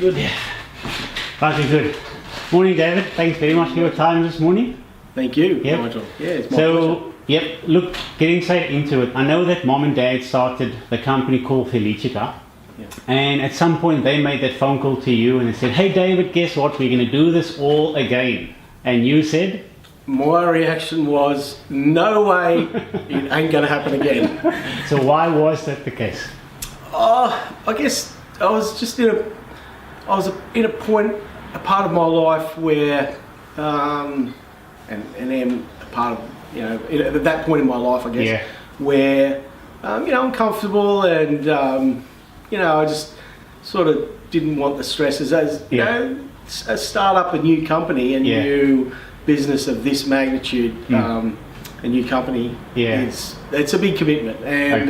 Good. Yeah. Very good. Morning, David. Thanks very much for your time this morning. Thank you, Yep. Nigel. Yeah, it's my pleasure. Yep, look, getting straight into it. I know that Mom and Dad started the company called Felicita. Yeah. And at some point they made that phone call to you and they said, hey David, guess what? We're going to do this all again. And you said? My reaction was, no way, it ain't going to happen again. So why was that the case? I guess I was just in a point, a part of my life where, and am a part of, at that point in my life, I guess, Yeah. where, I'm comfortable and, I just sort of didn't want the stresses as, a start up a new company, a new business of this magnitude, a new company, it's a big commitment and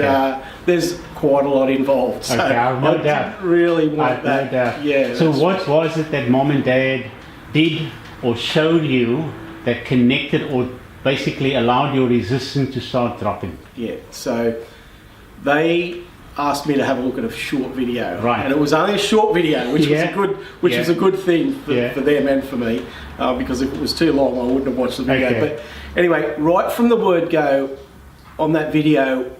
there's quite a lot involved. So no doubt. Didn't really want that. No doubt. Yeah. So what was it that Mom and Dad did or showed you that connected or basically allowed your resistance to start dropping? Yeah, so they asked me to have a look at a short video, right? And it was only a short video, which was a good thing for them and for me, because if it was too long, I wouldn't have watched the video. Okay. But anyway, right from the word go, on that video,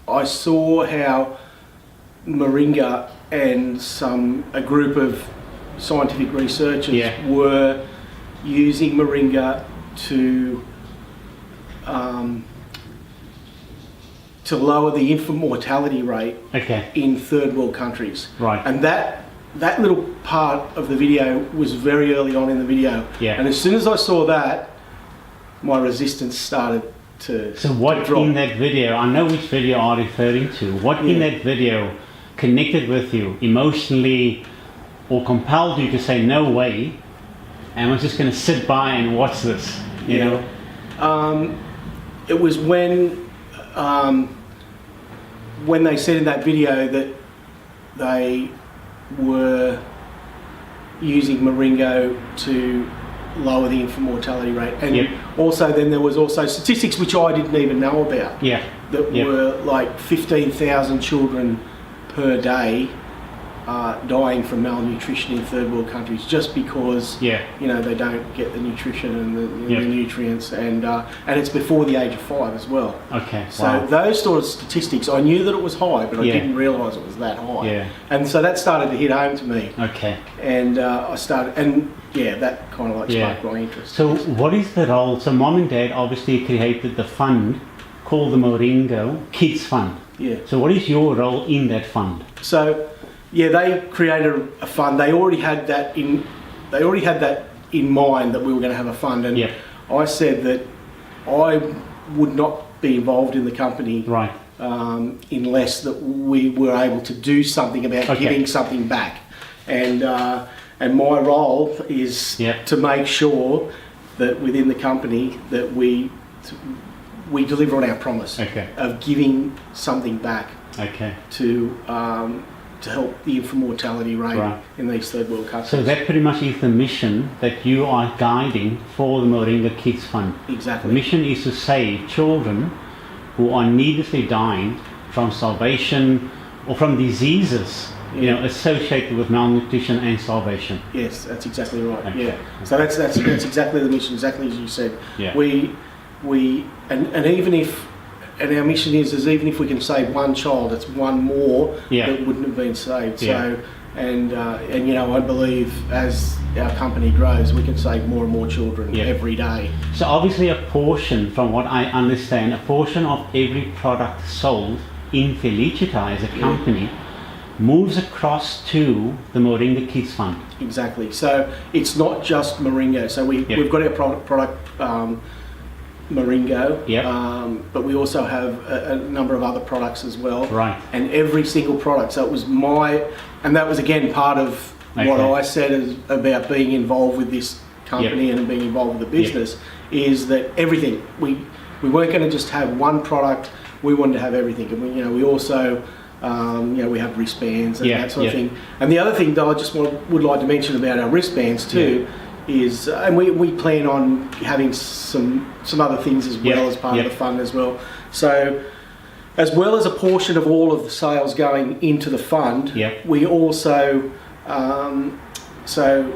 I saw how Moringa and a group of scientific researchers were using Moringa to lower the infant mortality rate in third world countries. Right. And that little part of the video was very early on in the video. Yeah. And as soon as I saw that, my resistance started to So what drop. in that video, I know which video I'm referring to, what in that video connected with you emotionally or compelled you to say no way, and I'm just going to sit by and watch this, you know? It was when they said in that video that they were using Moringa to lower the infant mortality rate, and also then there was also statistics which I didn't even know about. That were like 15,000 children per day dying from malnutrition in third world countries just because they don't get the nutrition and the nutrients, and it's before the age of 5 as well. So those sort of statistics, I knew that it was high, but I didn't realise it was that high. And so that started to hit home to me. And I started, and that kind of sparked my interest. So what is the role? So Mom and Dad obviously created the fund called the Moringa Kids Fund. So what is your role in that fund? So they created a fund. They already had that in mind that we were going to have a fund, and I said that I would not be involved in the company unless that we were able to do something about giving something back, and my role is to make sure that within the company that we deliver on our promise of giving something back to help the infant mortality rate in these third world countries. So that pretty much is the mission that you are guiding for the Moringa Kids Fund. Exactly. The mission is to save children who are needlessly dying from starvation or from diseases associated with malnutrition and starvation. Yes, that's exactly right. So that's exactly the mission, exactly as you said. We and even if. And our mission is even if we can save one child, it's one more that wouldn't have been saved. So, and I believe as our company grows, we can save more and more children every day. So obviously a portion, from what I understand, a portion of every product sold in Felicita as a company moves across to the Moringa Kids Fund. Exactly. So it's not just Moringa. So we've got our product. Moringa, but we also have a number of other products as well. And every single product. So it was and that was again part of what I said about being involved with this company and being involved with the business, is that everything, we weren't going to just have one product, we wanted to have everything. And we also, we have wristbands and that sort of thing. And the other thing that I just would like to mention about our wristbands too, is, and we plan on having some other things as well as part of the fund as well. So as well as a portion of all of the sales going into the fund, we also So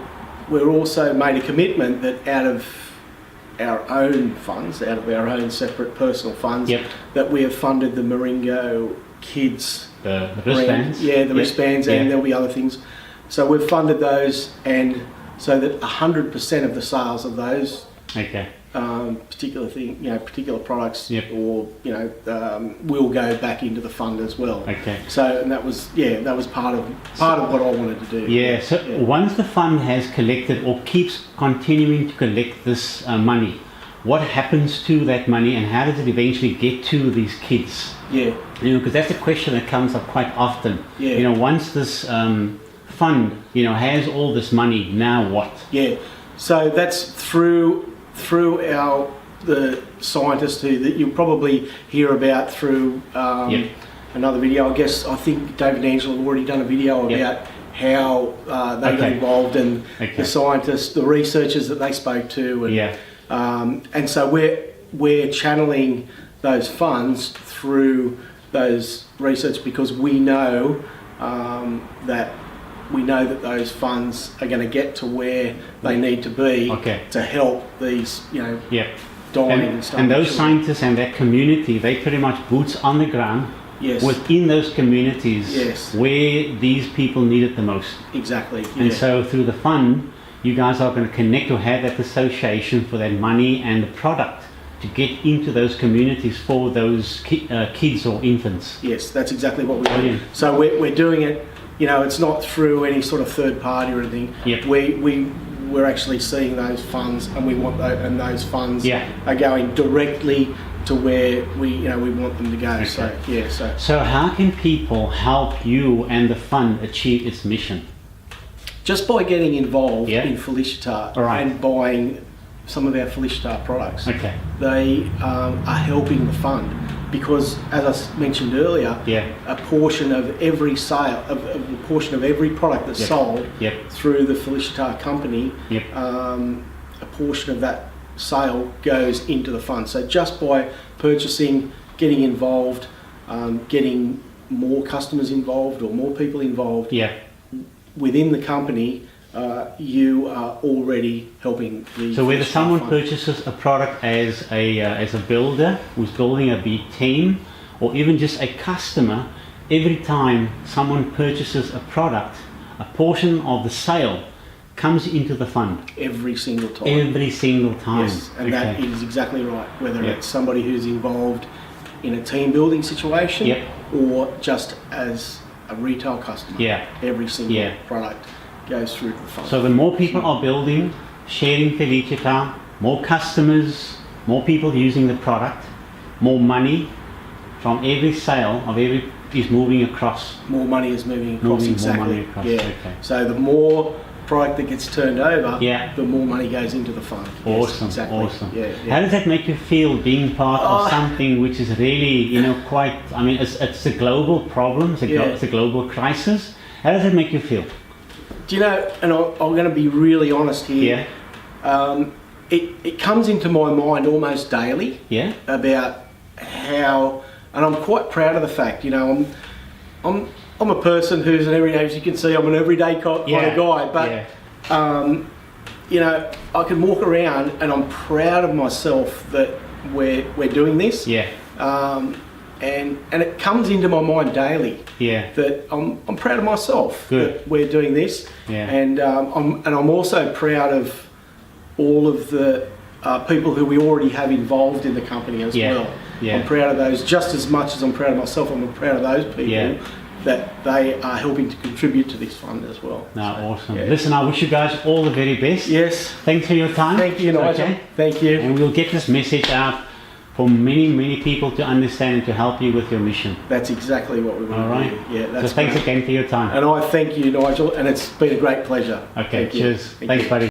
we're also made a commitment that out of our own funds, out of our own separate personal funds, Yep. that we have funded the Maringo Kids The brand. wristbands. Yeah, the Yep. wristbands, Yeah. and there'll be other things. So we've funded those, and so that 100% of the sales of those Okay. particular products, Yep. or will go back into the fund as well. Okay. So, and that was part of what I wanted to do. Yeah, so once the fund has collected or keeps continuing to collect this money, what happens to that money and how does it eventually get to these kids? Yeah, Because that's a question that comes up quite often. Yeah. Once this fund, has all this money, now what? yeah. So that's through the scientists that you'll probably hear about through Yep. another video. I think David Angel have already done a video Yep. about how they got Okay. involved, and Okay. the scientists, the researchers that they spoke to, and Yeah. and so we're channeling those funds through those research, because we know that those funds are going to get to where they need to be Okay. to help these, Yeah. dining and stuff. And those scientists and that community, they pretty much boots on the ground Yes, within those communities Yes. where these people need it the most. exactly. And Yeah. so through the fund, you guys are going to connect or have that association for that money and the product to get into those communities for those kids or infants. Yes, that's exactly what we're doing. Brilliant. So we're doing it. It's not through any sort of third party or anything. Yep. We're actually seeing those funds, and we want and those funds Yeah. are going directly to where we want them to go. So yeah, So how can people help you and the fund achieve its mission? just by getting involved Yeah. in Felicitar All right. and buying some of our Felicitar products, Okay. they are helping the fund, because, as I mentioned earlier, Yeah. a portion of every sale, a portion of every product that's Yep. sold Yep. through the Felicitar company, Yep. a portion of that sale goes into the fund. So just by purchasing, getting involved, getting more customers involved or more people involved Yeah. within the company, you are already helping the. So whether Felicitar someone fund. purchases a product as a builder who's building a big team, or even just a customer, every time someone purchases a product, a portion of the sale comes into the fund. Every single time. Every single time. Yes, and that is exactly right. Whether Yep. it's somebody who's involved in a team building situation, Yep. or just as a retail customer, Yeah. every single Yeah. product goes through to the fund. So the more people are building, sharing Felicitar, more customers, more people using the product, more money from every sale of every is moving across. more money is moving across. Moving more exactly. money across, Yeah. okay. So the more product that gets turned over, Yeah. the more money goes into the fund. Yes, Awesome, exactly. awesome. Yeah, How does that make you feel being part Oh. of something which is really, quite, it's a global problem, Yeah. it's a global crisis. How does that make you feel? Do you know? And I'm going to be really honest here. Yeah, It comes into my mind almost daily. yeah, About how, and I'm quite proud of the fact, I'm a person who's an everyday, as you can see, I'm an everyday kind Yeah. of guy, but yeah, I can walk around and I'm proud of myself that we're doing this. yeah, And it comes into my mind daily yeah, that I'm proud of myself Good. that we're doing this. Yeah. And I'm also proud of all of the people who we already have involved in the company as Yeah. well. Yeah. I'm proud of those just as much as I'm proud of myself. I'm proud of those people Yeah. that they are helping to contribute to this fund as well. no, So, awesome. yeah. Listen, I wish you guys all the very best. Yes. Thanks for your time. Thank you, Nigel. Okay. Thank you. And we'll get this message out for many, many people to understand and to help you with your mission. That's exactly what we want All to right. do. Yeah, So that's thanks great. again for your time. And I thank you, Nigel, and it's been a great pleasure. Okay, Thank you. cheers. Thank Thanks, you. buddy.